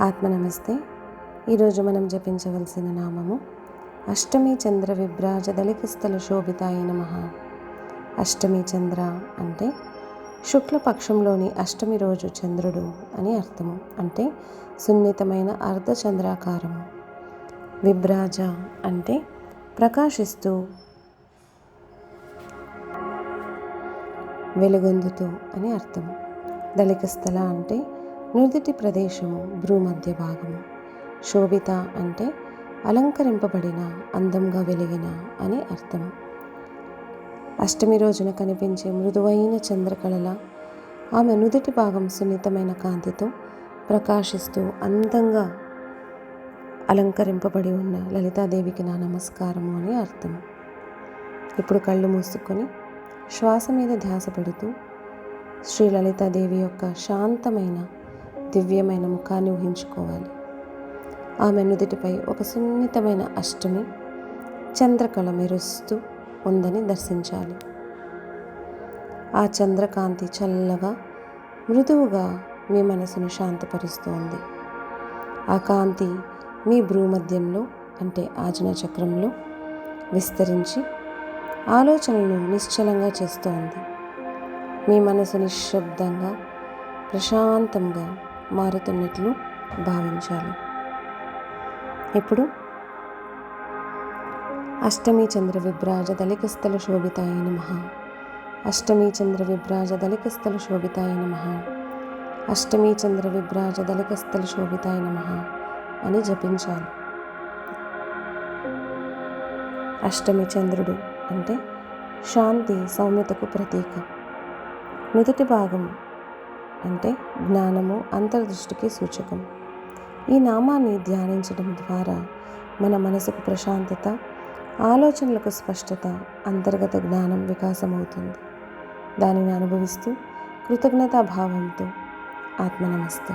ఆత్మ నమస్తే. ఈరోజు మనం జపించవలసిన నామము అష్టమి చంద్ర విభ్రాజ దళికస్థల శోభితాయ నమః. అష్టమి చంద్ర అంటే శుక్లపక్షంలోని అష్టమి రోజు చంద్రుడు అని అర్థము. అంటే సున్నితమైన అర్ధచంద్రాకారము. విభ్రాజ అంటే ప్రకాశిస్తూ వెలుగొందుతూ అని అర్థము. దళికస్థల అంటే నుదిటి ప్రదేశము, భ్రూమధ్య భాగము. శోభిత అంటే అలంకరింపబడిన, అందంగా వెలిగిన అని అర్థము. అష్టమి రోజున కనిపించే మృదువైన చంద్రకళల ఆమె నుదిటి భాగం సున్నితమైన కాంతితో ప్రకాశిస్తూ అందంగా అలంకరింపబడి ఉన్న లలితాదేవికి నా నమస్కారము అని అర్థము. ఇప్పుడు కళ్ళు మూసుకొని శ్వాస మీద ధ్యాస పెడుతూ శ్రీ లలితాదేవి యొక్క శాంతమైన దివ్యమైన ముఖాన్ని ఊహించుకోవాలి. ఆమె నుదిటిపై ఒక సున్నితమైన అష్టమి చంద్రకళ మెరుస్తూ ఉందని దర్శించాలి. ఆ చంద్రకాంతి చల్లగా మృదువుగా మీ మనసును శాంతపరుస్తోంది. ఆ కాంతి మీ భ్రూమధ్యంలో అంటే ఆజ్ఞా చక్రంలో విస్తరించి ఆలోచనలను నిశ్చలంగా చేస్తోంది. మీ మనసు నిశ్శబ్దంగా ప్రశాంతంగా మారుతున్నట్లు భావించాలి. ఇప్పుడు అష్టమి చంద్ర విభ్రాజ దళికస్థల శోభితాయ నమః. అష్టమి చంద్ర విభ్రాజ దళికస్థల శోభితాయ నమః. అష్టమి చంద్ర విభ్రాజ దళికస్థల శోభితాయ నమః అని జపించాలి. అష్టమి చంద్రుడు అంటే శాంతి సౌమ్యతకు ప్రతీక. నుదుటి భాగం అంటే జ్ఞానము, అంతర్దృష్టికి సూచకం. ఈ నామాన్ని ధ్యానించడం ద్వారా మన మనసుకు ప్రశాంతత, ఆలోచనలకు స్పష్టత, అంతర్గత జ్ఞానం వికాసమవుతుంది. దానిని అనుభవిస్తూ కృతజ్ఞతాభావంతో ఆత్మ నమస్తే.